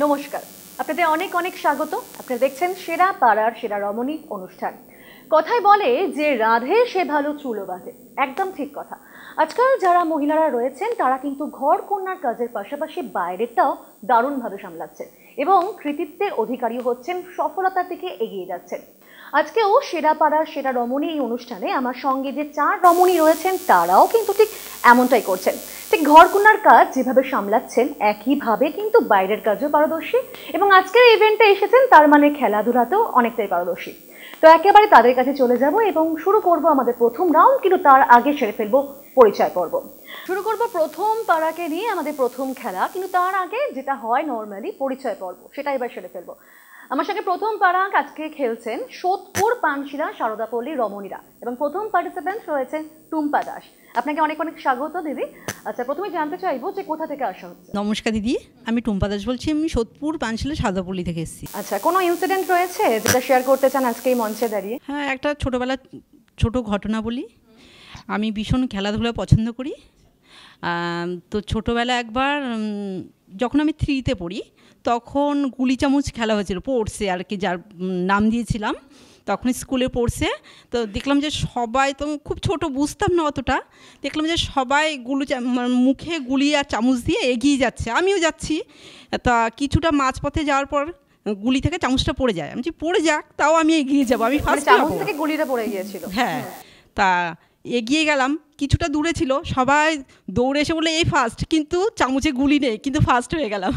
নমস্কার, আপনাদের অনেক অনেক স্বাগত। আপনারা দেখছেন সেরা পাড়ার সেরা রমণী অনুষ্ঠান। কথায় বলে যে রাধে সে ভালো চুলো বাঁধে, একদম ঠিক কথা। আজকাল যারা মহিলারা রয়েছেন তারা কিন্তু ঘর কন্যার কাজের পাশাপাশি বাইরেটাও দারুণভাবে সামলাচ্ছেন এবং কৃতিত্বের অধিকারী হচ্ছেন, সফলতার দিকে এগিয়ে যাচ্ছেন। আজকেও সেরা পাড়ার সেরা রমণী এই অনুষ্ঠানে আমার সঙ্গে যে 4 রমণী রয়েছেন তারাও কিন্তু ঠিক এমনটাই করছেন। ঠিক ঘরকন্যার কাজ যেভাবে সামলাচ্ছেন একইভাবে কিন্তু বাইরের কাজও পারদর্শী এবং আজকের ইভেন্টে এসেছেন তার মানে খেলাধুলাতেও অনেকটাই পারদর্শী। তো একেবারে তাদের কাছে চলে যাব এবং শুরু করব আমাদের প্রথম রাউন্ড, কিন্তু তার আগে সেরে ফেলবো পরিচয় পর্ব। শুরু করব প্রথম পাড়াকে নিয়ে আমাদের প্রথম খেলা, কিন্তু তার আগে যেটা হয় নর্মালি পরিচয় পর্ব, সেটা এবার সেরে ফেলবো। আমার সঙ্গে প্রথম পাড়া আজকে খেলছেন সোদপুর পানশিলা সারদাপল্লী রমণীরা এবং প্রথম পার্টিসিপেন্ট রয়েছেন টুম্পা দাস। আপনাকে অনেক অনেক স্বাগত দিদি। আচ্ছা, প্রথমে জানতে চাইবো যে কোথা থেকে আসা হচ্ছে? নমস্কার দিদি, আমি টুম্পা দাস বলছি, আমি সোদপুর পানশিলা সারদাপল্লী থেকে এসেছি। আচ্ছা, কোনো ইনসিডেন্ট রয়েছে যেটা শেয়ার করতে চান আজকে এই মঞ্চে দাঁড়িয়ে? হ্যাঁ, একটা ছোটোবেলার ছোট ঘটনা বলি। আমি ভীষণ খেলাধুলা পছন্দ করি। তো ছোটোবেলা একবার যখন আমি 3তে পড়ি তখন গুলি চামচ খেলা হয়েছিল পড়ছে আর কি, যার নাম দিয়েছিলাম তখন স্কুলে পড়ছে। তো দেখলাম যে সবাই, তো খুব ছোট বুঝতাম না অতটা, দেখলাম যে সবাই মুখে গুলি আর চামচ দিয়ে এগিয়ে যাচ্ছে, আমিও যাচ্ছি। তা কিছুটা মাঝপথে যাওয়ার পর গুলি থেকে চামচটা পড়ে যায়। আমি পড়ে যাক, তাও আমি এগিয়ে যাবো, আমি ফার্স্ট চামচ থেকে গুলিটা পড়ে গিয়েছিল। হ্যাঁ, তা এগিয়ে গেলাম, কিছুটা দূরে ছিল, সবাই দৌড়ে এসে বলে এই ফার্স্ট, কিন্তু চামচে গুলি নেই, কিন্তু ফার্স্ট হয়ে গেলাম।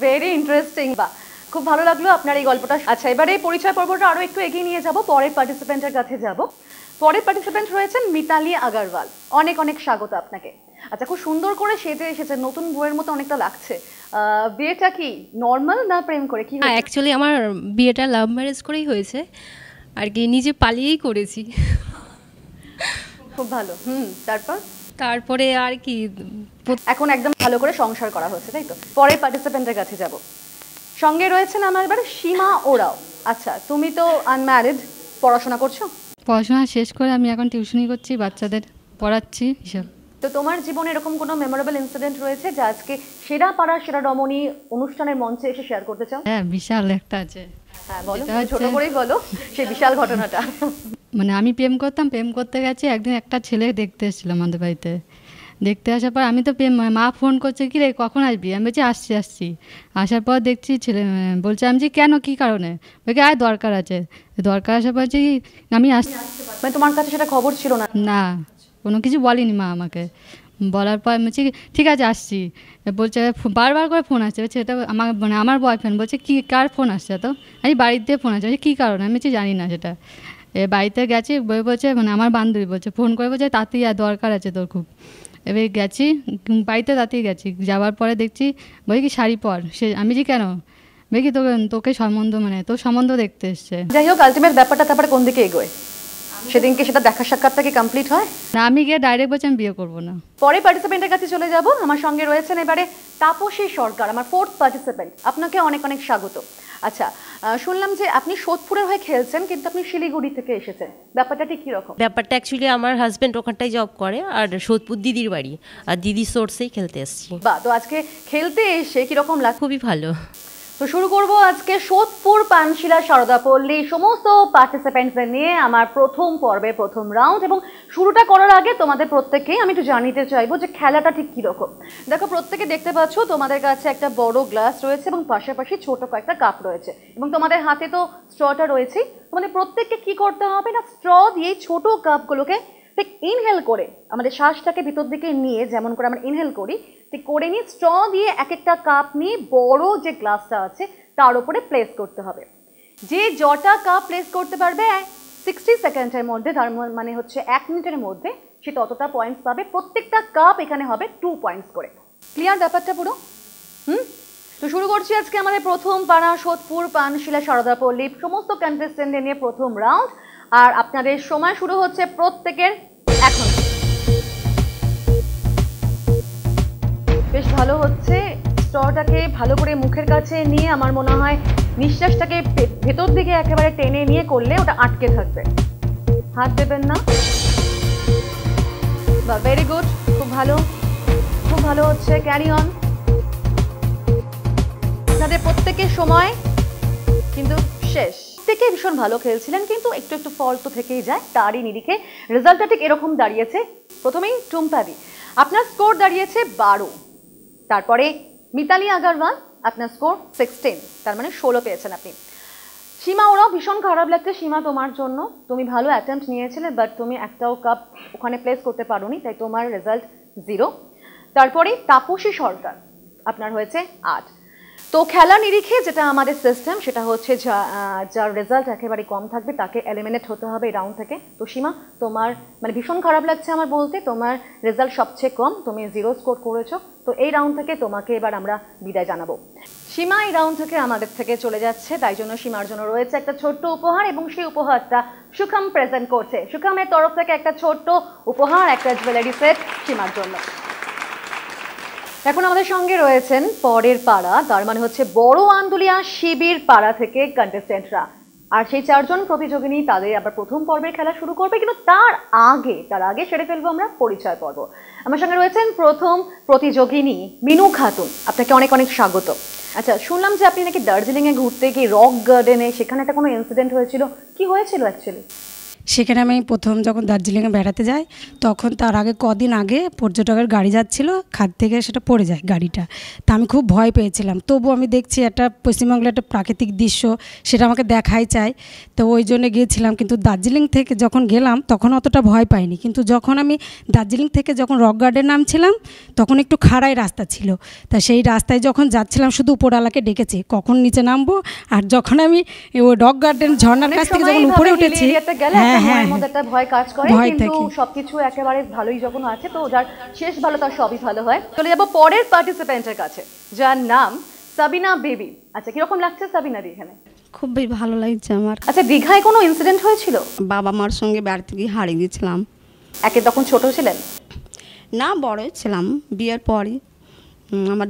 ভেরি ইন্টারেস্টিং, বা খুব ভালো লাগলো আপনার এই গল্পটা। আচ্ছা, এবারে এই পরিচয় পর্বটা আরো একটু এগিয়ে নিয়ে যাব, পরের পার্টিসিপেন্টের কাছে যাব। পরের পার্টিসিপেন্ট রয়েছেন মিতালি আগারওয়াল। অনেক অনেক স্বাগত আপনাকে। আচ্ছা, খুব সুন্দর করে সেজে এসেছেন, নতুন বইয়ের মতো অনেকটা লাগছে। বিয়েটা কি নর্মাল না প্রেম করে? কি অ্যাকচুয়ালি আমার বিয়েটা লাভ ম্যারেজ করেই হয়েছে আর কি, নিজে পালিয়েই করেছি। খুব ভালো। তারপরে আর কি এখন একদম ভালো করে সংসার করা হচ্ছে, তাই তো? পরের পার্টিসিপেন্টের কাছে যাব। সঙ্গে রয়েছেন আমার এবার সীমা ওরাও। আচ্ছা, তুমি তো আনম্যারিড, পড়াশোনা করছো? পড়াশোনা শেষ করে আমি এখন টিউশনি করছি, বাচ্চাদের পড়াচ্ছি এসব। তো তোমার জীবনে এরকম কোনো মেমোরেবল ইনসিডেন্ট রয়েছে যা আজকে সেরা পাড়া সেরা রমণী অনুষ্ঠানের মঞ্চে এসে শেয়ার করতে চাও? হ্যাঁ, বিশাল একটা আছে। হ্যাঁ বলো, ছোট করেই বলো সেই বিশাল ঘটনাটা। মানে আমি প্রেম করতে গেছি, একদিন একটা ছেলে দেখতে এসেছিল আমাদের বাড়িতে। দেখতে আসার পর আমি তো মা ফোন করছে, কি রে কখন আসবি? আমি বলছি আসছি। আসার পর দেখছি ছেলে বলছে, আমি যে কেন, কী কারণে? বলছি আয় দরকার আছে। দরকার আসার পর যে আমি আসছি। মানে তোমার কাছে সেটা খবর ছিল না? না, কোনো কিছু বলেনি মা আমাকে। বলার পর আমি বলছি ঠিক আছে আসছি। বলছে বারবার করে ফোন আসছে, সেটা আমার বয়ফ্রেন্ড বলছে কি কার ফোন আসছে? তো আমি বাড়িতে ফোন আসছে, কী কারণে? আমি বলছি জানি না সেটা। বাড়িতে গেছি, বলছে আমার বান্ধবী বলছে, ফোন করে বলছে তাড়াতাড়ি দরকার আছে তোর খুব। এবার গেছি বাড়িতে, তাড়াতাড়ি গেছি। যাওয়ার পরে দেখছি বলি কি শাড়ি পর। সে আমি যে কেন? দেখি তোকে সম্বন্ধ, তোর সম্বন্ধ দেখতে এসছে। যাই হোক, আলটিমেট ব্যাপারটা তারপরে কোন দিকে এগোয়? সেদিনকে সেটা দেখা সাক্ষাৎটা কি কমপ্লিট হয়? না, আমি গিয়ে ডাইরেক্ট বলছি আমি বিয়ে করবো না। পরে পার্টিসিপেন্টের কাছে চলে যাব। আমার সঙ্গে রয়েছেন এবারে তাপসী সরকার, আমার 4th পার্টিসিপেন্ট। আপনাকে অনেক অনেক স্বাগত। আচ্ছা, শুনলাম যে আপনি সোদপুরের হয়ে খেলছেন, কিন্তু আপনি শিলিগুড়ি থেকে এসেছেন, ব্যাপারটা ঠিক কীরকম? ব্যাপারটা অ্যাকচুয়ালি আমার হাজব্যান্ড ওখানটায় জব করে, আর সোদপুর দিদির বাড়ি, আর দিদির সোর্সেই খেলতে এসেছি। বা, তো আজকে খেলতে এসে কীরকম লাগে? খুবই ভালো। তো শুরু করব আজকে সোদপুর পানশিলা সারদাপল্লী সমস্ত পার্টিসিপেন্টসদের নিয়ে আমার প্রথম পর্বের প্রথম রাউন্ড। এবং শুরুটা করার আগে তোমাদের প্রত্যেককেই আমি একটু জানিতে চাইবো যে খেলাটা ঠিক কীরকম। দেখো, প্রত্যেকে দেখতে পাচ্ছ তোমাদের কাছে একটা বড় গ্লাস রয়েছে এবং পাশাপাশি ছোট কয়েকটা কাপ রয়েছে এবং তোমাদের হাতে তো স্ট্রটা রয়েছেই। তোমাদের প্রত্যেককে কি করতে হবে না, স্ট্র দিয়ে ছোট কাপগুলোকে ঠিক ইনহেল করে আমাদের শ্বাসটাকে ভিতর দিকে নিয়ে, যেমন করে আমরা ইনহেল করি ঠিক করে নিয়ে স্ট্র দিয়ে এক একটা কাপ নিয়ে বড় যে গ্লাসটা আছে তার উপরে প্লেস করতে হবে। যে যটা কাপ প্লেস করতে পারবে 60 সেকেন্ডের মধ্যে, তার মানে হচ্ছে 1 মিনিটের মধ্যে, সে ততটা পয়েন্টস পাবে। প্রত্যেকটা কাপ এখানে হবে 2 পয়েন্টস করে। ক্লিয়ার ব্যাপারটা পুরো? তো শুরু করছি আজকে আমাদের প্রথম পাড়া সোদপুর পানশিলা সারদাপল্লী সমস্ত কন্টেস্টেন্টদের নিয়ে প্রথম রাউন্ড। আর আপনাদের সময় শুরু হচ্ছে প্রত্যেকের এখন। বেশ ভালো হচ্ছে। স্ট্রটাকে ভালো করে মুখের কাছে নিয়ে আমার মনে হয় নিঃশ্বাসটাকে ভেতর দিকে একেবারে টেনে নিয়ে করলে ওটা আটকে থাকবে। হাত দেবেন না। বা, ভেরি গুড, খুব ভালো, খুব ভালো হচ্ছে। Carry on. আপনাদের প্রত্যেকের সময় কিন্তু শেষ। থেকে ভীষণ ভালো খেলছিলেন, কিন্তু একটু একটু ফল তো থেকেই যায়। তারই নিরিখে রেজাল্টটা ঠিক এরকম দাঁড়িয়েছে। প্রথমেই টুম্পাদি, আপনার স্কোর দাঁড়িয়েছে 12। তারপরে মিতালি আগরওয়াল, আপনার স্কোর 16, তার মানে 16 পেয়েছেন আপনি। সীমা, ওরাও ভীষণ খারাপ লাগছে সীমা তোমার জন্য। তুমি ভালো অ্যাটেম্প্ট নিয়েছিলে, বাট তুমি একটাও কাপ ওখানে প্লেস করতে পারোনি, তাই তোমার রেজাল্ট 0। তারপরে তাপসী সরকার, আপনার হয়েছে 8। তো খেলা নিরিখে যেটা আমাদের সিস্টেম সেটা হচ্ছে যার রেজাল্ট একেবারে কম থাকবে তাকে এলিমিনেট হতে হবে এই রাউন্ড থেকে। তো সীমা, তোমার মানে ভীষণ খারাপ লাগছে আমার বলতে, তোমার রেজাল্ট সবচেয়ে কম, তুমি 0 স্কোর করেছো। তো এই রাউন্ড থেকে তোমাকে এবার আমরা বিদায় জানাবো। সীমা এই রাউন্ড থেকে আমাদের থেকে চলে যাচ্ছে, তাই জন্য সীমার জন্য রয়েছে একটা ছোট্ট উপহার, এবং সেই উপহারটা সুখম প্রেজেন্ট করছে। সুখমের তরফ থেকে একটা ছোট্ট উপহার, একটা জুয়েলারি সেট সীমার জন্য। এখন আমাদের সঙ্গে রয়েছেন পরের পাড়া, তার মানে হচ্ছে বড় আন্দুলিয়া শিবির পাড়া থেকে কন্টেস্টেন্টরা। আর সেই 4 জন প্রতিযোগিনী তাদের আবার প্রথম পর্বের খেলা শুরু করবে, কিন্তু তার আগে সেরে ফেলবো আমরা পরিচয় পর্ব। আমার সঙ্গে রয়েছেন প্রথম প্রতিযোগিনী মিনু খাতুন, আপনাকে অনেক অনেক স্বাগত। আচ্ছা, শুনলাম যে আপনি নাকি দার্জিলিংয়ে ঘুরতে গিয়ে রক গার্ডেনে সেখানে একটা কোনো ইনসিডেন্ট হয়েছিল, কি হয়েছিল অ্যাকচুয়ালি? সেখানে আমি প্রথম যখন দার্জিলিংয়ে বেড়াতে যাই, তখন তার আগে কদিন আগে পর্যটকের গাড়ি যাচ্ছিল, খাদ থেকে সেটা পড়ে যায় গাড়িটা। তা আমি খুব ভয় পেয়েছিলাম। তবু আমি দেখছি একটা পশ্চিমবাংলার একটা প্রাকৃতিক দৃশ্য, সেটা আমাকে দেখাই চাই, তো ওই জন্য গিয়েছিলাম। কিন্তু দার্জিলিং থেকে যখন গেলাম তখন অতটা ভয় পাইনি, কিন্তু যখন আমি দার্জিলিং থেকে যখন রক গার্ডেন নামছিলাম তখন একটু খাড়াই রাস্তা ছিল। তা সেই রাস্তায় যখন যাচ্ছিলাম শুধু উপরওয়ালাকে ডেকেছি কখন নিচে নামবো। আর যখন আমি ওই রক গার্ডেন ঝর্ণার কাছ থেকে যখন উপরে উঠেছি, ভয় কাজ করে, কিন্তু সবকিছু একেবারে ভালোই যখন আছে, তো যার শেষ ভালো তার সবই ভালো হয়। চলে যাবো পরের পার্টিসিপেন্টের কাছে, যার নাম সাবিনা বেবি। আচ্ছা, কিরকম লাগছে সাবিনা দি এখানে? খুবই ভালো লাগছে আমার। আচ্ছা, দীঘায় কোনো ইনসিডেন্ট হয়েছিল? বাবা মার সঙ্গে বেড়াতে গিয়ে হারিয়ে গেছিলাম। একে তখন ছোট ছিলেন? না, বড়ই ছিলাম। বিয়ের পরই আমার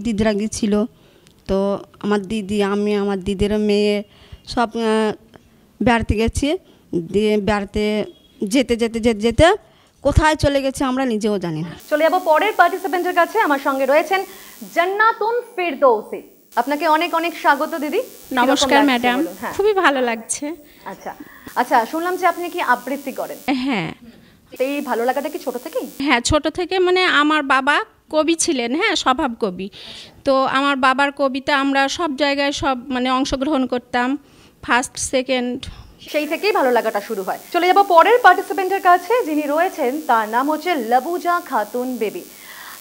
দিদিরা গিয়েছিল। তো আমার দিদি, আমি, আমার দিদির মেয়ে সব বেড়াতে গেছি। দিয়ে বেড়াতে যেতে যেতে যেতে যেতে কোথায় চলে গেছে আমরা নিজেও জানি না। চলে যাবো পরের পার্টিসিপেন্টের কাছে। আমার সঙ্গে রয়েছেন জান্নাতুন ফিরদৌসি, আপনাকে অনেক অনেক স্বাগত দিদি। নমস্কার ম্যাডাম, খুবই ভালো লাগছে। আচ্ছা আচ্ছা, শুনলাম যে আপনি কি আবৃত্তি করেন? হ্যাঁ। এই ভালো লাগাটা কি ছোট থেকেই? হ্যাঁ, ছোট থেকে, মানে আমার বাবা কবি ছিলেন, হ্যাঁ, স্বভাব কবি। তো আমার বাবার কবিতা আমরা সব জায়গায় মানে অংশগ্রহণ করতাম, ফার্স্ট সেকেন্ড, সেই থেকেই ভালো লাগাটা শুরু হয়। চলে যাবো পরের পার্টিসিপেন্টের কাছে, যিনি রয়েছেন তার নাম হচ্ছে লাবুজা খাতুন বেবি,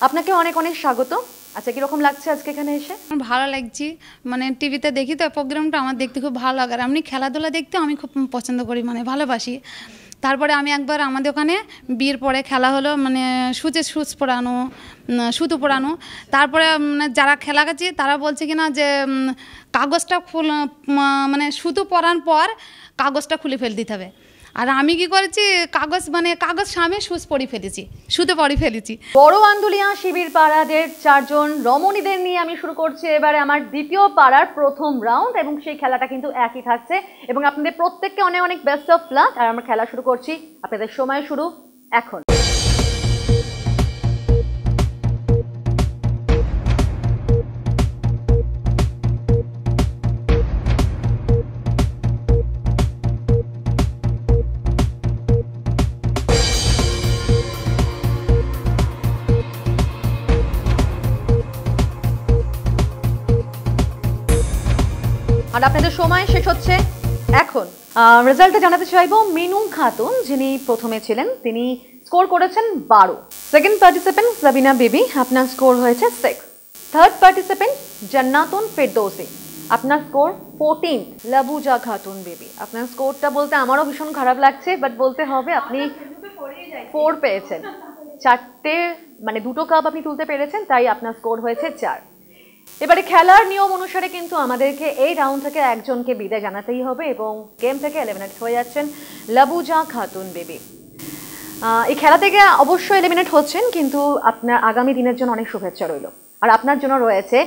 আপনাকে অনেক অনেক স্বাগত। আচ্ছা, কিরকম লাগছে আজকে এখানে এসে? ভালো লাগছে, মানে টিভিতে দেখি তো প্রোগ্রামটা, আমার দেখতে খুব ভালো লাগে। আর আমি খেলাধুলা দেখতে আমি খুব পছন্দ করি, মানে ভালোবাসি। তারপরে আমি একবার আমাদের ওখানে বিয়ের পরে খেলা হলো, মানে সুতো পরানো। তারপরে যারা খেলা গেছে তারা বলছে কিনা যে কাগজটা মানে সুতো পরার পর কাগজটা খুলে ফেলে দিতে হবে। আর আমি কি করেছি, কাগজ সামনে সুতো পরে ফেলেছি। বড় আন্দুলিয়া শিবির পাড়াদের 4 জন রমণীদের নিয়ে আমি শুরু করছি এবারে আমার দ্বিতীয় পাড়ার প্রথম রাউন্ড, এবং সেই খেলাটা কিন্তু একই থাকছে। এবং আপনাদের প্রত্যেককে অনেক অনেক বেস্ট অফ লাক। আর আমরা খেলা শুরু করছি, আপনাদের সময় শুরু এখন। আর আপনাদের সময় শেষ হচ্ছে এখন। রেজাল্টটা জানাতে চাইবো মিনু খাতুন, যিনি প্রথমে ছিলেন, তিনি স্কোর করেছেন 12। সেকেন্ড পার্টিসিপেন্ট সাবিনা বেবি, আপনার স্কোর হয়েছে 6। থার্ড পার্টিসিপেন্ট জান্নাতুন ফিরদৌসি, আপনার স্কোর 14। লাবুজা খাতুন বেবি, আপনার স্কোরটা বলতে আমারও ভীষণ খারাপ লাগছে, বাট বলতে হবে আপনি 4 পেয়েছেন। 4টে মানে 2টো কাপ আপনি তুলতে পেরেছেন, তাই আপনার স্কোর হয়েছে 4। এবারে খেলার নিয়ম অনুসারে কিন্তু আমাদেরকে এই রাউন্ড থেকে একজনকে বিদায় জানাতেই হবে, এবং গেম থেকে এলিমিনেট হয়ে যাচ্ছেন লাবুজা খাতুন বেবি। এই খেলা থেকে অবশ্যই এলিমিনেট হচ্ছেন, কিন্তু আপনার আগামী দিনের জন্য অনেক শুভেচ্ছা রইল। আর আপনার জন্য রয়েছে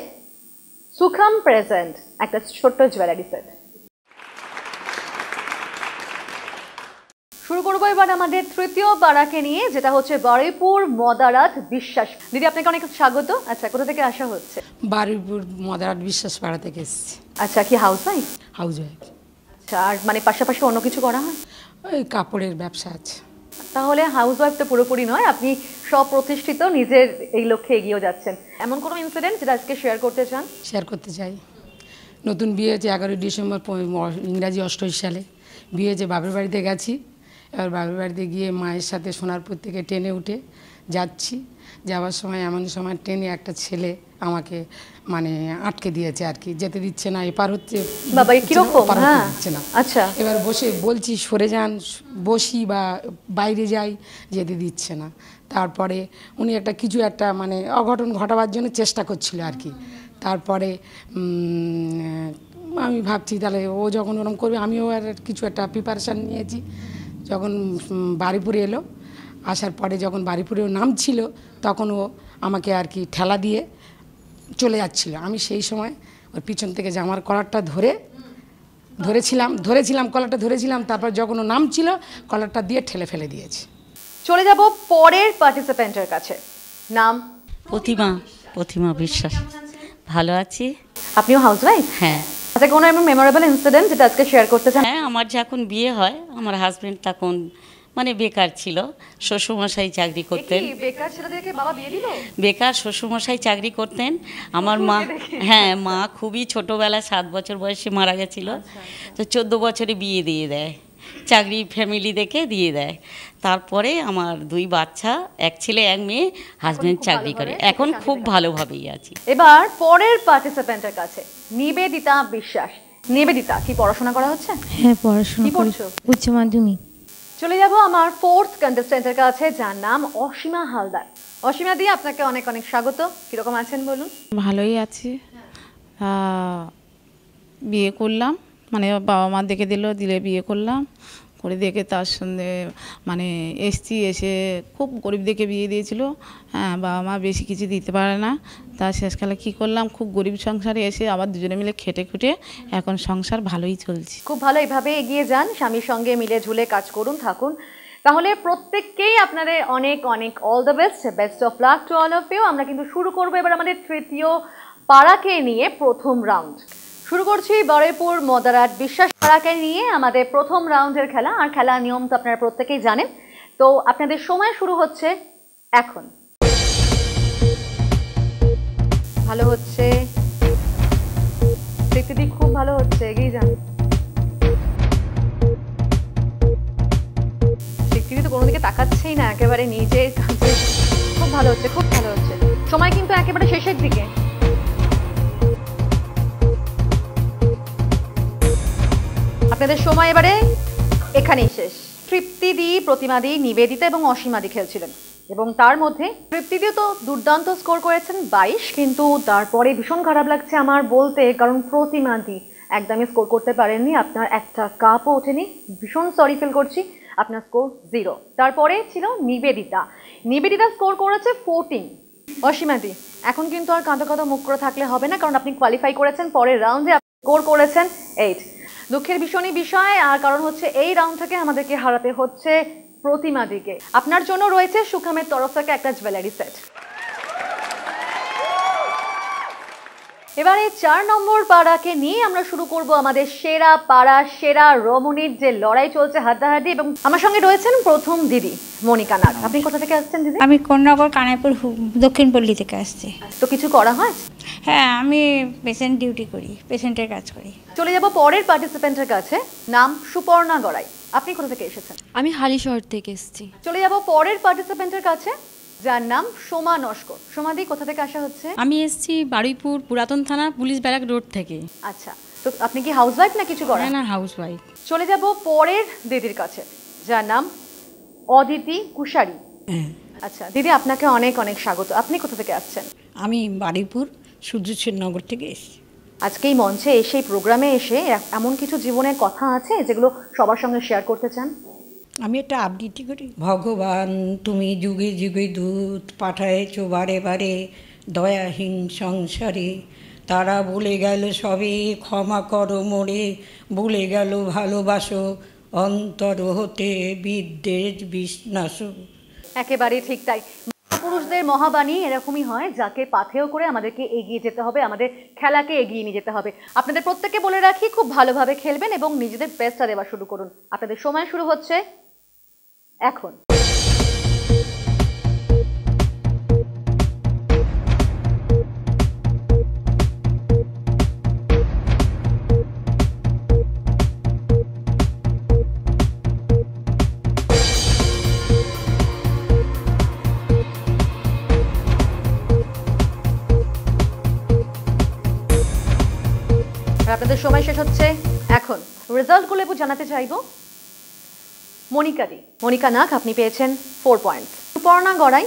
সুখম প্রেজেন্ট একটা ছোট্ট জুয়েলারি সেট। শুরু করবো এবার আমাদের তৃতীয় পাড়াকে নিয়ে, যেটা হচ্ছে বারুইপুর মদারাত বিশ্বাস। দিদি আপনাকে অনেক স্বাগত। আচ্ছা, কোথা থেকে আসা হচ্ছে? বারুইপুর মদারাত বিশ্বাস পাড়া থেকে এসেছি। আচ্ছা, কি হাউস ওয়াইফ? House wife. আচ্ছা, আর মানে পাশাপাশি অন্য কিছু করা হয়? ওই কাপড়ের ব্যবসা আছে। তাহলে হাউস ওয়াইফ তো পুরোপুরি নয়, আপনি স্বপ্রতিষ্ঠিত, নিজের এই লক্ষ্যে এগিয়েও যাচ্ছেন। এমন কোনো ইনসিডেন্ট যেটা আজকে শেয়ার করতে চান? শেয়ার করতে চাই। নতুন বিয়ে হয়েছে 11ই ডিসেম্বর ইংরাজি 88 সালে বিয়ে হয়েছে। বাপের বাড়িতে গেছি। এবার বাপের বাড়িতে গিয়ে মায়ের সাথে সোনারপুর থেকে ট্রেনে উঠে যাচ্ছি। যাওয়ার সময় এমন সময় ট্রেনে একটা ছেলে আমাকে মানে আটকে দিয়েছে আর কি, যেতে দিচ্ছে না, এপার হচ্ছে বাবা কিরকম? হ্যাঁ, দিচ্ছে না। আচ্ছা, এবার বসে বলছি সরে যান, বসি বা বাইরে যাই, যেতে দিচ্ছে না। তারপরে উনি কিছু একটা মানে অঘটন ঘটাবার জন্য চেষ্টা করছিল আর কি। তারপরে আমি ভাবছি তাহলে ও যখন ওরকম করবে আমিও আর কিছু একটা প্রিপারেশান নিয়েছি। যখন বারুইপুরে এলো, আসার পরে যখন বারুইপুরেও নামছিল তখন ও আমাকে আর কি ঠেলা দিয়ে চলে যাচ্ছিল। আমি সেই সময় ওর পিছন থেকে জামার কলারটা ধরেছিলাম কলারটা ধরেছিলাম। তারপর যখন ও নামছিল কলারটা দিয়ে ঠেলে ফেলে দিয়েছি। চলে যাব পরের পার্টিসিপেন্টের কাছে। নাম? প্রতিমা বিশ্বাস। ভালো আছি। আপনিও হাউস ওয়াইফ? হ্যাঁ। আচ্ছা, কোনো এমন মেমোরেবল ইনসিডেন্ট যেটা আজকে শেয়ার করতে চান? হ্যাঁ, আমার যখন বিয়ে হয় আমার হাজবেন্ড তখন মানে বেকার ছিল, শ্বশুরমশাই চাকরি করতেন। বেকার ছেলেদেরকে বাবা বিয়ে দিল? বেকার শ্বশুরমশাই চাকরি করতেন। আমার মা, হ্যাঁ, মা খুবই ছোটোবেলায় 7 বছর বয়সে মারা গেছিলো। তো 14 বছরে বিয়ে দিয়ে দেয়, চাকরি ফ্যামিলি দেখে দিয়ে দেয়। তারপরে আমার 2 বাচ্চা, এক ছেলে এক মেয়ে, হাজবেন্ড চাকরি করে, এখন খুব ভালোভাবেই আছি। এবার পরের পার্টিসিপেন্টের কাছে, নিবেদিতা বিশ্বাস। নিবেদিতা, কি পড়াশোনা করা হচ্ছে? হ্যাঁ, পড়াশোনা কি পড়ছো? উচ্চ মাধ্যমিক। চলে যাব আমার ফোর্থ কন্টেস্টেন্টের কাছে, যার নাম অসীমা হালদার। অসীমা দি, আপনাকে অনেক অনেক স্বাগত। কিরকম আছেন বলুন? ভালোই আছি। বিয়ে করলাম, মানে বাবা মা দেখে দিলে বিয়ে করলাম, করে দেখে তার সঙ্গে মানে এসে খুব গরিব দেখে বিয়ে দিয়েছিল। হ্যাঁ, বাবা মা বেশি কিছু দিতে পারে না। তা শেষকালে কী করলাম, খুব গরিব সংসারে এসে আবার দুজনে মিলে খেটে খুঁটে এখন সংসার ভালোই চলছে। খুব ভালো, এইভাবে এগিয়ে যান, স্বামীর সঙ্গে মিলে ঝুলে কাজ করুন, থাকুন। তাহলে প্রত্যেককেই আপনাদের অনেক অনেক all the best, best of luck to all of you. আমরা কিন্তু শুরু করবো এবার আমাদের তৃতীয় পাড়াকে নিয়ে প্রথম রাউন্ড। শুরু করছি বারুইপুর মদারাত বিশ্বাস পাড়াকে নিয়ে আমাদের প্রথম রাউন্ডের খেলা। আর খেলার নিয়ম তো আপনারা প্রত্যেকেই জানেন। তো আপনাদের সময় শুরু হচ্ছে এখন। ভালো হচ্ছে, তৃপ্তি খুব ভালো হচ্ছে, এগিয়ে যান। তৃপ্তি তো কোনো দিকে তাকাচ্ছেই না, একেবারে নিজের কাছে। খুব ভালো হচ্ছে, খুব ভালো হচ্ছে। সময় কিন্তু একেবারে শেষের দিকে। আপনাদের সময় এবারে এখানেই শেষ। তৃপ্তি দি, প্রতিমা দি, নিবেদিতা এবং অসীমা দি খেলছিলেন, এবং তার মধ্যে তৃপ্তি দিও তো দুর্দান্ত স্কোর করেছেন 22, কিন্তু তারপরে ভীষণ খারাপ লাগছে আমার বলতে, কারণ প্রতিমা দি একদমই স্কোর করতে পারেননি। আপনার একটা কাপও ওঠেনি, ভীষণ সরি ফিল করছি। আপনার স্কোর 0। তারপরে ছিল নিবেদিতা। নিবেদিতা স্কোর করেছে 14। অসীমা দি, এখন কিন্তু আর কাঁদো কাঁদো মুখ করে থাকলে হবে না, কারণ আপনি কোয়ালিফাই করেছেন পরের রাউন্ডে, আপনি স্কোর করেছেন 8। দুঃখের ভীষণই বিষয়, আর কারণ হচ্ছে এই রাউন্ড থেকে আমাদেরকে হারাতে হচ্ছে প্রতিমা দিকে। আপনার জন্য রয়েছে সুখামের তরফ থেকে একটা জুয়েলারি সেট। এবারে 4 নম্বর পাড়াকে নিয়ে আমরা শুরু করব আমাদের সেরা পাড়া সেরা রমণীর যে লড়াই চলছে হাড্ডাহাড্ডি, এবং আমার সঙ্গে রয়েছেন প্রথম দিদি মনিকা নাগ। আপনি কোথা থেকে আসছেন দিদি? আমি কোন্নগর কানাইপুর দক্ষিণ পল্লী থেকে আসছি। তো কিছু করা হয়? হ্যাঁ, আমি পেশেন্ট ডিউটি করি, পেশেন্টের কাজ করি। চলে যাব পরের পার্টিসিপেন্টের কাছে, নাম সুপর্ণা গড়াই। আপনি কোথা থেকে এসেছেন? আমি হালিশহর থেকে এসেছি। চলে যাব পরের পার্টিসিপেন্টের কাছে, যার নাম সোমা নস্কর। সোমাদি, কোথা থেকে আসা হচ্ছে? আমি এসেছি বারুইপুর পুরাতন থানা পুলিশ ব্যারাক রোড থেকে। আচ্ছা, তো আপনি কি হাউস ওয়াইফ না কিছু করেন? না, হাউস ওয়াইফ। চলে যাব পরের দিদির কাছে, যার নাম অদিতি কুশারি। আচ্ছা দিদি, আপনাকে অনেক অনেক স্বাগত। আপনি কোথা থেকে আসছেন? আমি বারুইপুর সূর্যেশ্বরনগর থেকে এসেছি। আজকে এই মঞ্চে এসে, প্রোগ্রামে এসে এমন কিছু জীবনের কথা আছে যেগুলো সবার সঙ্গে শেয়ার করতে চান? আমি একটা আবৃত্তি করি। ভগবান তুমি যুগে যুগে দূত পাঠায়েছ বারে বারে দয়াহীন সংসারে, তারা বলে গেল সবে ক্ষমা করো মোরে, বলে গেল ভালোবাসো অন্তর হতে বিদ্বেষ বিষ্ণাস। একেবারেই ঠিক তাই। পুরুষদের মহাবাণী এরকমই হয়, যাকে পাথেয় করে আমাদেরকে এগিয়ে যেতে হবে, আমাদের খেলাকে এগিয়ে নিয়ে যেতে হবে। আপনাদের প্রত্যেককে বলে রাখি, খুব ভালোভাবে খেলবেন এবং নিজেদের বেস্টটা দেওয়া শুরু করুন। আপনাদের সময় শুরু হচ্ছে এখন। আপনাদের সময় শেষ হচ্ছে এখন। রেজাল্টগুলো একটু জানাতে চাইবো। মনিকা নাগ আপনি পেয়েছেন 4 পয়েন্টস। সুপর্ণা গড়াই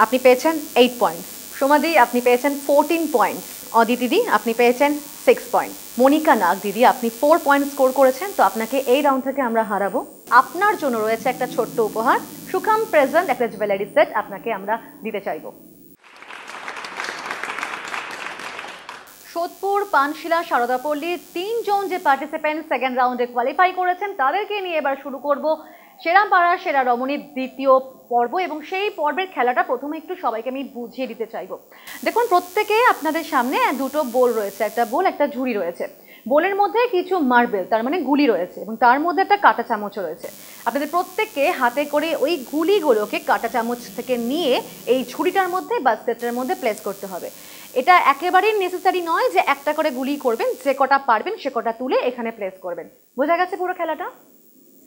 আপনি পেয়েছেন 8 পয়েন্টস। সোমাদি আপনি পেয়েছেন 14 পয়েন্টস। অদিতি দিদি আপনি পেয়েছেন 6 পয়েন্ট। মনিকা নাগ দিদি আপনি 4 পয়েন্ট স্কোর করেছেন, তো আপনাকে এই রাউন্ড থেকে আমরা হারাবো। আপনার জন্য রয়েছে একটা ছোট্ট উপহার, সুখাম প্রেজেন্ট একটা জুয়েলারি সেট আপনাকে আমরা দিতে চাইবো। সোদপুর, পানশিলা, সারদাপল্লীর 3 জন যে পার্টিসিপেন্ট সেকেন্ড রাউন্ডে কোয়ালিফাই করেছেন, তাদেরকে নিয়ে এবার শুরু করব সেরা পাড়া সেরা রমণীর দ্বিতীয় পর্ব। এবং সেই পর্বের খেলাটা প্রথমে একটু সবাইকে আমি বুঝিয়ে দিতে চাইবো। দেখুন, প্রত্যেকে আপনাদের সামনে দুটো বোল রয়েছে, একটা বোল একটা ঝুড়ি রয়েছে। বোলের মধ্যে কিছু মার্বেল, তার মানে গুলি রয়েছে, এবং তার মধ্যে একটা কাঁটা চামচ রয়েছে। আপনাদের প্রত্যেককে হাতে করে ওই গুলিগুলোকে কাঁটা চামচ থেকে নিয়ে এই ঝুড়িটার মধ্যে বা সেটের মধ্যে প্লেস করতে হবে। এটা একেবারেই নেসেসারি নয় যে একটা করে গুলি করবেন, যে কটা পারবেন সে কটা তুলে এখানে প্লেস করবেন। বোঝা গেছে পুরো খেলাটা?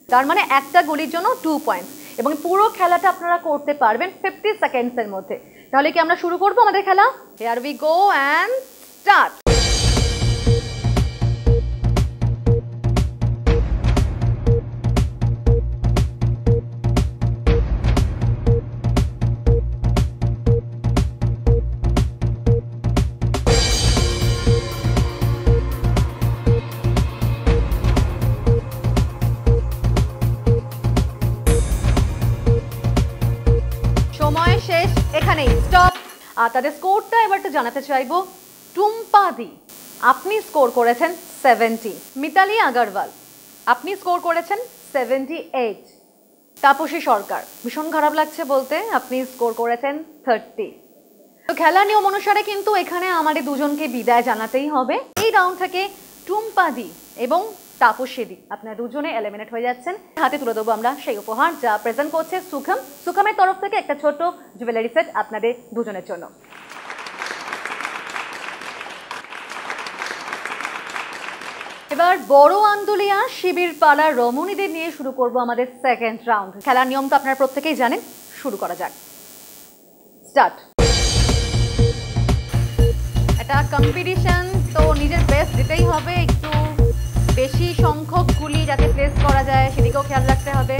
তার মানে একটা গুলির জন্য 2 পয়েন্টস, এবং পুরো খেলাটা আপনারা করতে পারবেন 50 সেকেন্ডসের মধ্যে। তাহলে কি আমরা শুরু করব আমাদের খেলা? Here we go and start. এখানেই স্টপ। আর তাদের স্কোরটা এবার একটু জানাতে চাইবো। টুম্পাদি আপনি স্কোর করেছেন 70। মিতালি আগরওয়াল আপনি স্কোর করেছেন 78। তাপসী সরকার, ভীষণ খারাপ লাগছে বলতে, আপনি স্কোর করেছেন 30। তো খেলার নিয়ম অনুসারে কিন্তু এখানে আমাদের দুজনকে বিদায় জানাতেই হবে। এই রাউন্ড থেকে টুম্পাদি এবং তাপসী আপনারা দুজনে এলিমিনেট হয়ে যাচ্ছেন। হাতে তুলে দেবো আমরা সেই উপহার যা প্রেজেন্ট করছে সুখাম। সুখামের তরফ থেকে একটা ছোট জুয়েলারি সেট আপনাদের দুজনের জন্য। এবার বড় আন্দুলিয়া শিবির পাড়ার রমণীদের নিয়ে শুরু করব আমাদের সেকেন্ড রাউন্ড। খেলার নিয়ম তো আপনারা প্রত্যেকেই জানেন, শুরু করা যাক। স্টার্ট। এটা কম্পিটিশন, তো নিজের বেস্ট দিতেই হবে। একটু বেশি সংখ্যক গুলি যাতে প্লেস করা যায় সেদিকেও খেয়াল রাখতে হবে।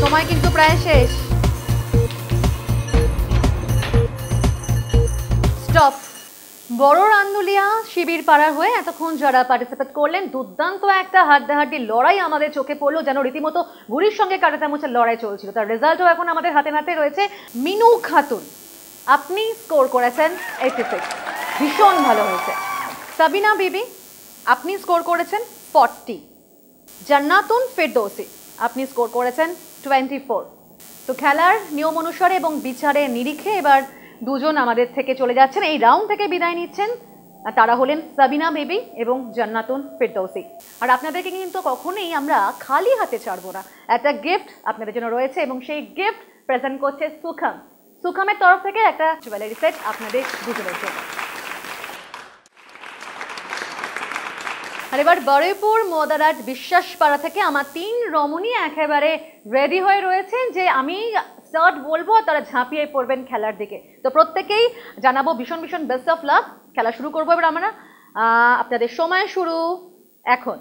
সময় কিন্তু প্রায় শেষ। স্টপ। বড় আন্দুলিয়া শিবির পাড়ার হয়ে এতক্ষণ যারা পার্টিসিপেট করলেন, দুর্দান্ত একটা হাড্ডাহাড্ডি লড়াই আমাদের চোখে পড়লো, যেন রীতিমতো গুলির সঙ্গে কাঁটা চামচের লড়াই চলছিল। তার রেজাল্টও এখন আমাদের হাতে নাতে রয়েছে। মিনু খাতুন আপনি স্কোর করেছেন 86, ভীষণ ভালো হয়েছে। সাবিনা বিবি আপনি স্কোর করেছেন 40। জান্নাতুন ফেরদৌসি আপনি স্কোর করেছেন 24। তো খেলার নিয়ম অনুসারে এবং বিচারের নিরিখে এবার দুজন আমাদের থেকে চলে যাচ্ছেন, এই রাউন্ড থেকে বিদায় নিচ্ছেন। তারা হলেন সাবিনা বিবি এবং জান্নাতুন ফেরদৌসি। আর আপনাদেরকে কিন্তু কখনোই আমরা খালি হাতে ছাড়বো না, একটা গিফট আপনাদের জন্য রয়েছে, এবং সেই গিফট প্রেজেন্ট করছে সুখাম। সুখামের তরফ থেকে একটা জুয়েলারি সেট আপনাদের দুজনের জন্য। আর এবার বারুইপুর মদারাট বিশ্বাসপাড়া থেকে আমার 3 রমণী একেবারে রেডি হয়ে রয়েছেন যে আমি স্টার্ট বলবো, তারা ঝাঁপিয়ে পড়বেন খেলার দিকে। তো প্রত্যেকেই জানাবো ভীষণ ভীষণ বেস্ট অফ লাক। খেলা শুরু করবো এবার আমরা। আপনাদের সময় শুরু এখন।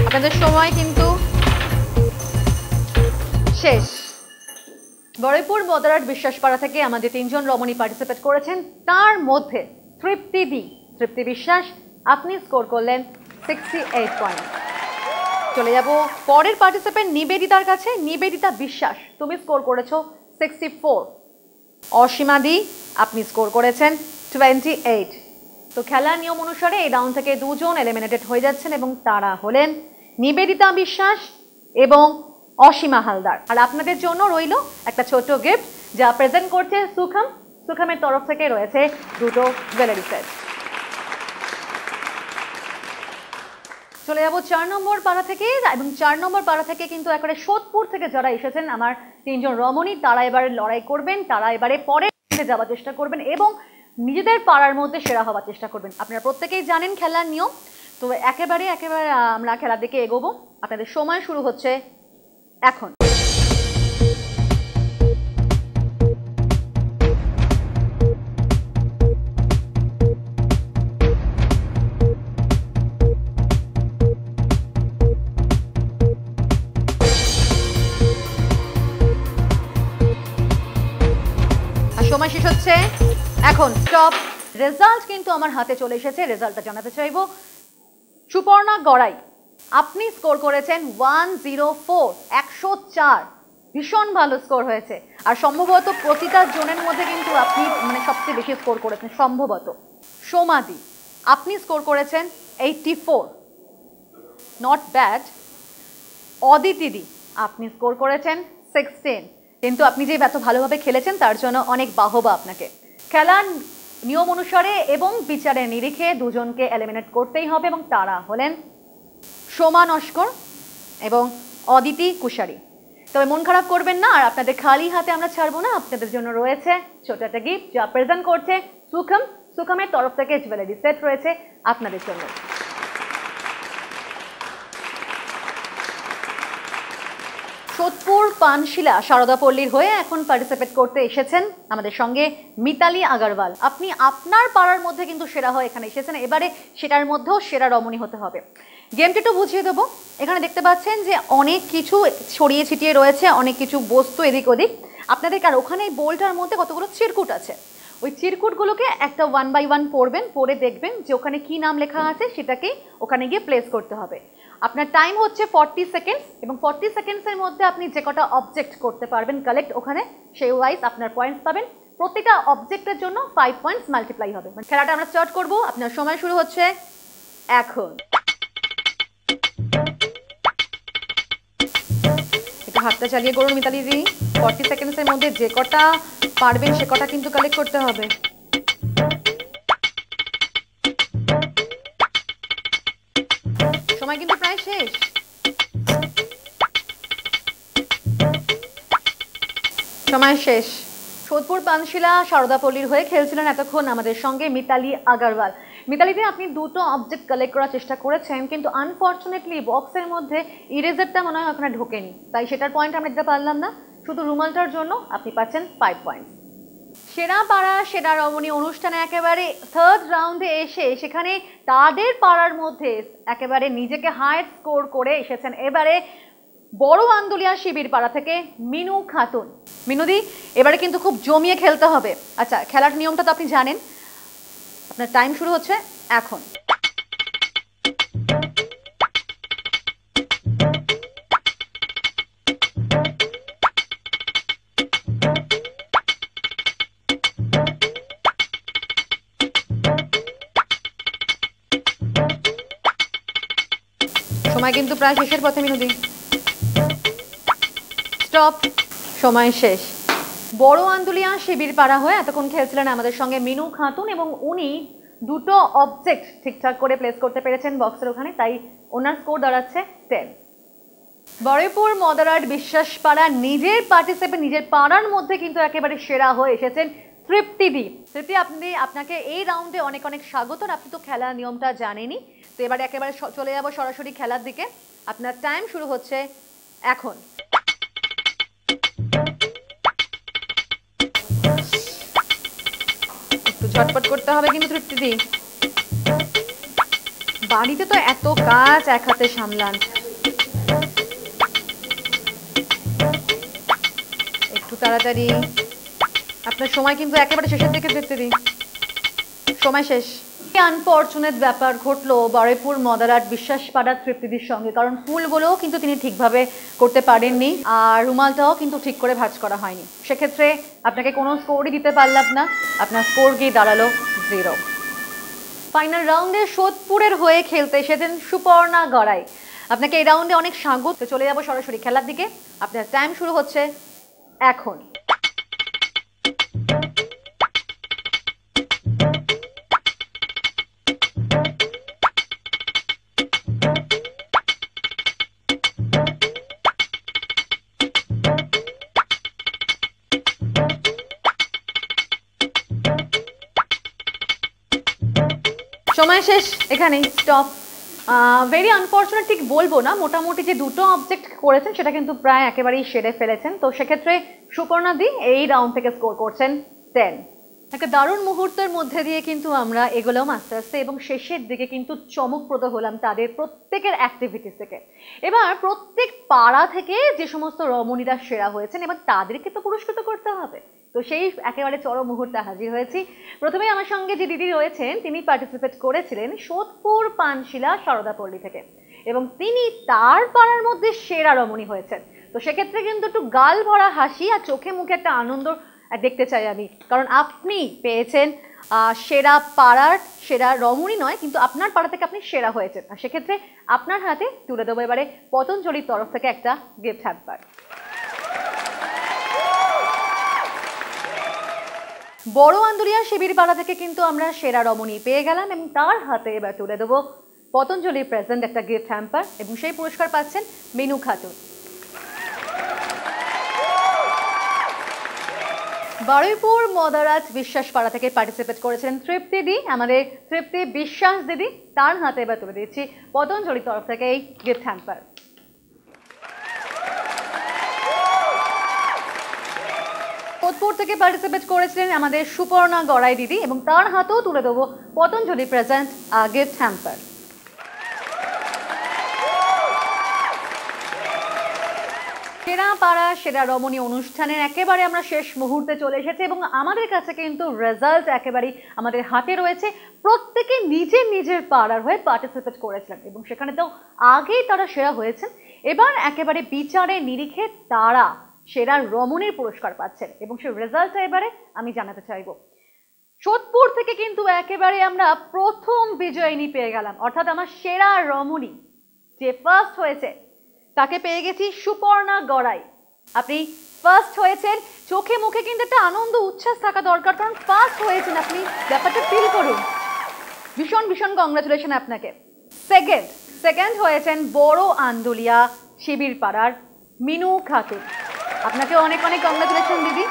আপনাদের সময় কিন্তু শেষ। বারুইপুর মদারাট বিশ্বাসপাড়া থেকে আমাদের 3 জন রমণী পার্টিসিপেট করেছেন, তার মধ্যে তৃপ্তি দি তৃপ্তি বিশ্বাস, আপনি স্কোর করলেন 68 পয়েন্ট। চলে যাব পরের পার্টিসিপেন্ট নিবেদিতার কাছে। নিবেদিতা বিশ্বাস, তুমি স্কোর করেছো 64। অসীমা দি, আপনি স্কোর করেছেন 28। তো খেলার নিয়ম অনুসারে এই রাউন্ড থেকে দুজন এলিমিনেটেড হয়ে যাচ্ছেন এবং তারা হলেন নিবেদিতা বিশ্বাস এবং অসীমা হালদার। আর আপনাদের জন্য রইল একটা ছোট গিফট যা প্রেজেন্ট করছে সুখম। সুখমের তরফ থেকে রয়েছে দুটো জুয়েলারি সেট। চলে যাব 4 নম্বর পাড়া থেকে, এবং 4 নম্বর পাড়া থেকে কিন্তু একেবারে সোদপুর থেকে যারা এসেছেন আমার তিনজন রমণী, তারা এবারে লড়াই করবেন, তারা এবারে পরে যাওয়ার চেষ্টা করবেন এবং নিজেদের পাড়ার মধ্যে সেরা হওয়ার চেষ্টা করবেন। আপনারা প্রত্যেকেই জানেন খেলার নিয়ম, তো একেবারে আমরা খেলার দিকে এগোবো। আপনাদের সময় শুরু হচ্ছে এখন। সময় শেষ হচ্ছে এখন। স্টপ। রেজাল্ট কিন্তু আমার হাতে চলে এসেছে, রেজাল্টটা জানাতে চাইবো। সুপর্ণা গড়াই, আপনি স্কোর করেছেন 104, 104। ভীষণ ভালো স্কোর হয়েছে, আর সম্ভবত প্রতিটা জনের মধ্যে কিন্তু আপনি মানে সবচেয়ে বেশি স্কোর করেছেন সম্ভবত। সোমাদি, আপনি স্কোর করেছেন 84, নট ব্যাড। অদিতিদি, আপনি স্কোর করেছেন 16, কিন্তু আপনি যে এত ভালোভাবে খেলেছেন তার জন্য অনেক বাহবা আপনাকে। খেলার নিয়ম অনুসারে এবং বিচারের নিরিখে দুজনকে এলিমিনেট করতেই হবে এবং তারা হলেন সোমা নস্কর এবং অদিতি কুশারি। তবে মন খারাপ করবেন না, আর আপনাদের খালি হাতে আমরা ছাড়বো না। আপনাদের জন্য রয়েছে ছোট একটা গিফট যা প্রেজেন্ট করছে সুখম। সুখমের তরফ থেকে জুয়েলারি সেট রয়েছে আপনাদের জন্য। সোদপুর পানশিলা সারদাপল্লীর হয়ে এখন পার্টিসিপেট করতে এসেছেন আমাদের সঙ্গে মিতালি আগরওয়াল। আপনি আপনার পাড়ার মধ্যে কিন্তু সেরা হয়ে এখানে এসেছেন, এবারে সেটার মধ্যেও সেরা রমণী হতে হবে। গেমটি একটু বুঝিয়ে দেবো। এখানে দেখতে পাচ্ছেন যে অনেক কিছু ছড়িয়ে ছিটিয়ে রয়েছে, অনেক কিছু বস্তু এদিক ওদিক। আপনাদের কার ওখানে এই বোলটার মধ্যে কতগুলো চিরকুট আছে, ওই চিরকুটগুলোকে একটা 1 by 1 পড়বেন, পড়ে দেখবেন যে ওখানে কি নাম লেখা আছে সেটাকে ওখানে গিয়ে প্লেস করতে হবে। আপনার টাইম হচ্ছে 40 সেকেন্ডস, এবং 40 সেকেন্ডসের মধ্যে আপনি যে কটা অবজেক্ট করতে পারবেন কালেক্ট ওখানে, সেই ওয়াইজ আপনার পয়েন্টস পাবেন। প্রতিটা অবজেক্টের জন্য 5 পয়েন্টস মাল্টিপ্লাই হবে। খেলাটা আমরা স্টার্ট করব। আপনার সময় শুরু হচ্ছে এখন। একটু হাতটা চালিয়ে করুন মিতালি দি। 40 সেকেন্ডসের মধ্যে যে কটা পারবেন সে কটা কিন্তু কালেক্ট করতে হবে। সময় কিন্তু প্রায় শেষ। সময় শেষ। সোদপুর পানশিলা সারদাপল্লীর হয়ে খেলছিলেন এতক্ষণ আমাদের সঙ্গে মিতালি আগরওয়াল। মিতালিদি, আপনি দুটো অবজেক্ট কালেক্ট করার চেষ্টা করেছেন, কিন্তু আনফর্চুনেটলি বক্সের মধ্যে ইরেজারটা মনে হয় ওখানে ঢোকেনি, তাই সেটার পয়েন্ট আমরা দিতে পারলাম না। শুধু রুমালটার জন্য আপনি পাচ্ছেন 5 পয়েন্ট। সেরা পাড়া সেরা রমণী অনুষ্ঠানে একেবারে থার্ড রাউন্ডে এসে সেখানে তাদের পাড়ার মধ্যে একেবারে নিজেকে হাইয়েস্ট স্কোর করে এসেছেন এবারে বড় আন্দুলিয়া শিবির পাড়া থেকে মিনু খাতুন। মিনুদি, এবারে কিন্তু খুব জমিয়ে খেলতে হবে। আচ্ছা, খেলার নিয়মটা তো আপনি জানেন। আপনার টাইম শুরু হচ্ছে এখন। সময় কিন্তু প্রায় শেষের পথে মিনুদি। স্টপ। সময় শেষ। বড় আন্দুলিয়া শিবির পাড়া হয়ে এতক্ষণ খেলছিলেন আমাদের সঙ্গে মিনু খাতুন, এবং উনি দুটো অবজেক্ট ঠিকঠাক করে প্লেস করতে পেরেছেন বক্সের ওখানে, তাই ওনার স্কোর দাঁড়াচ্ছে 10। বড়ইপুর মদারাট বিশ্বাস পাড়া নিজের পার্টিসিপেন্ট নিজের পাড়ার মধ্যে কিন্তু একেবারে সেরা হয়ে এসেছেন তৃপ্তিদি। তৃপ্তি, আপনাকে এই রাউন্ডে অনেক অনেক স্বাগত। আপনি তো খেলার নিয়মটা জানেনই, তো এবারে একেবারে চলে যাব সরাসরি খেলার দিকে। আপনার টাইম শুরু হচ্ছে এখন। একটু ঝটপট করতে হবে কিন্তু তৃপ্তিদি, বাড়িতে তো এত কাজ এক হাতে সামলান। একটু তাড়াতাড়ি, আপনার সময় কিন্তু একেবারে শেষের দিকে তৃপ্তিদি। সময় শেষ। আনফরচুনেট ব্যাপার ঘটলো বারুইপুর মদারাট বিশ্বাসপাড়ার তৃপ্তিদির সঙ্গে, কারণ ফুলগুলোও কিন্তু তিনি ঠিকভাবে করতে পারেননি আর রুমালটাও কিন্তু ঠিক করে ভাঁজ করা হয়নি। সেক্ষেত্রে আপনাকে কোনো স্কোরই দিতে পারলাম না, আপনার স্কোর গিয়ে দাঁড়ালো 0। ফাইনাল রাউন্ডে সোদপুরের হয়ে খেলতে এসেছেন সুপর্ণা গড়াই। আপনাকে এই রাউন্ডে অনেক স্বাগত। চলে যাবো সরাসরি খেলার দিকে। আপনার টাইম শুরু হচ্ছে এখন। সময় শেষ, এখানেই স্টপ। ভেরি আনফর্চুনেট ঠিক বলবো না, মোটামুটি যে দুটো অবজেক্ট করেছেন সেটা কিন্তু প্রায় একেবারেই সেরে ফেলেছেন। তো সেক্ষেত্রে সুপর্ণাদি এই রাউন্ড থেকে স্কোর করছেন 10। একটা দারুণ মুহূর্তের মধ্যে দিয়ে কিন্তু আমরা এগোলাম আস্তে আস্তে এবং শেষের দিকে কিন্তু চমকপ্রদ হলাম তাদের প্রত্যেকের অ্যাক্টিভিটিস থেকে। এবার প্রত্যেক পাড়া থেকে যে সমস্ত রমণীরা সেরা হয়েছেন এবার তাদেরকে তো পুরস্কৃত করতে হবে। তো সেই একেবারে চরম মুহূর্তে হাজির হয়েছি। প্রথমে আমার সঙ্গে যে দিদি রয়েছেন তিনি পার্টিসিপেট করেছিলেন সোদপুর পানশিলা সারদাপল্লী থেকে এবং তিনি তার পাড়ার মধ্যে সেরা রমণী হয়েছেন। তো সেক্ষেত্রে কিন্তু একটু গাল ভরা হাসি আর চোখে মুখে একটা আনন্দ দেখতে চাই আমি, কারণ আপনি পেয়েছেন সেরা পাড়ার সেরা রমণী নয়, কিন্তু আপনার পাড়া থেকে আপনি সেরা হয়েছেন। আর সেক্ষেত্রে আপনার হাতে তুলে দেবো এবারে পতঞ্জলির তরফ থেকে একটা গিফট হ্যাম্পার। বড় আন্দুলিয়া শিবির পাড়া থেকে কিন্তু আমরা সেরা রমণী পেয়ে গেলাম এবং তার হাতে এবার তুলে দেবো পতঞ্জলির প্রেজেন্ট একটা গিফট হ্যাম্পার এবং সেই পুরস্কার পাচ্ছেন মিনু খাতুন। বারুইপুর মদারাট বিশ্বাসপাড়া থেকে পার্টিসিপেট করেছিলেন তৃপ্তিদি, আমাদের তৃপ্তি বিশ্বাস দিদি, তার হাতে এবার তুলে দিচ্ছি পতঞ্জলির তরফ থেকে এই গিফট হ্যাম্পার। সোদপুর থেকে পার্টিসিপেট করেছিলেন আমাদের সুপর্ণা গড়াই দিদি এবং তার হাতেও তুলে দেবো পতঞ্জলি প্রেজেন্ট গিফট হ্যাম্পার। সেরা পাড়া সেরা রমণী অনুষ্ঠানের একেবারে আমরা শেষ মুহূর্তে চলে এসেছি এবং আমাদের কাছে কিন্তু রেজাল্ট একেবারেই আমাদের হাতে রয়েছে। প্রত্যেকে নিজের নিজের পাড়ার হয়ে পার্টিসিপেট করেছিলেন এবং সেখানে তো আগেই তারা সেরা হয়েছেন। এবার একেবারে বিচারে নিরিখে তারা সেরা রমণীর পুরস্কার পাচ্ছেন এবং সেই রেজাল্টটা এবারে আমি জানাতে চাইব। সোদপুর থেকে কিন্তু একেবারে আমরা প্রথম বিজয়িনী পেয়ে গেলাম, অর্থাৎ আমার সেরা রমণী যে ফার্স্ট হয়েছে তাকে পেয়ে গেছি সুপর্ণা গড়াই। আপনি ফার্স্ট হয়েছেন, চোখে মুখে কিন্তু একটা আনন্দ উচ্ছ্বাস থাকা দরকার, কারণ ফার্স্ট হয়েছেন আপনি, ব্যাপারটা ফিল করুন। ভীষণ ভীষণ কংগ্রাচুলেশন আপনাকে। সেকেন্ড হয়েছেন বড় আন্দুলিয়া শিবির পাড়ার মিনু খাতুন, আপনাকে অনেক অনেক কংগ্রাচুলেশন দিদি।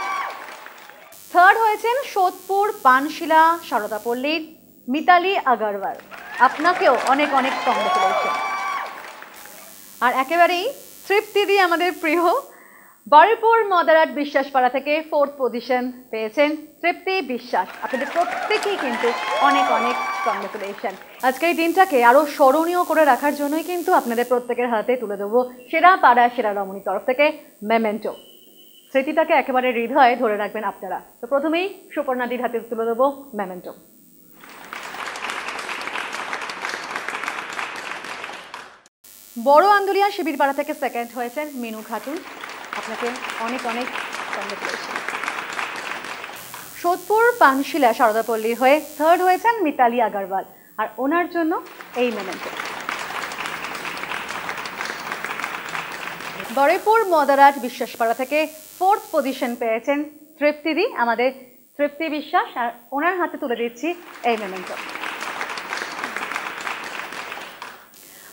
থার্ড হয়েছেন সোদপুর পানশিলা সারদাপল্লীর মিতালি আগরওয়াল, আপনাকেও অনেক অনেক কংগ্রাচুলেশন। আর একেবারেই তৃপ্তিদি আমাদের প্রিয় বারুইপুর মদারাট বিশ্বাসপাড়া থেকে 4th পজিশন পেয়েছেন তৃপ্তি বিশ্বাস, আপনাদের প্রত্যেকেই কিন্তু অনেক অনেক কংগ্রাচুলেশন। আজকের এই দিনটাকে আরও স্মরণীয় করে রাখার জন্যই কিন্তু আপনাদের প্রত্যেকের হাতে তুলে দেবো সেরা পাড়া সেরা রমণীর তরফ থেকে মেমেন্টো। স্মৃতিটাকে একেবারে হৃদয়ে ধরে রাখবেন আপনারা। তো প্রথমেই সুপর্ণাদির হাতে তুলে দেবো মেমেন্টো। বড় আন্দুলিয়া শিবির পাড়া থেকে সেকেন্ড হয়েছেন মিনু খাতুন, আপনাকে অনেক অনেক কংগ্রাচুলেশন। সোদপুর পানশিলা সারদাপল্লীর হয়ে থার্ড হয়েছেন মিতালি আগরওয়াল, আর ওনার জন্য এই মেমেন্টো। বারুইপুর মদারাট বিশ্বাসপাড়া থেকে 4th পজিশন পেয়েছেন তৃপ্তিদি, আমাদের তৃপ্তি বিশ্বাস, আর ওনার হাতে তুলে দিচ্ছি এই মেমেন্টো।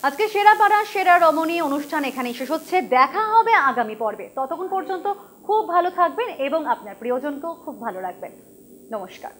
আজকে সেরা পাড়া সেরা রমণী অনুষ্ঠান এখানেই শেষ হচ্ছে। দেখা হবে আগামী পর্বে, ততক্ষণ পর্যন্ত খুব ভালো থাকবেন এবং আপনার প্রিয়জনকেও খুব ভালো রাখবেন। নমস্কার।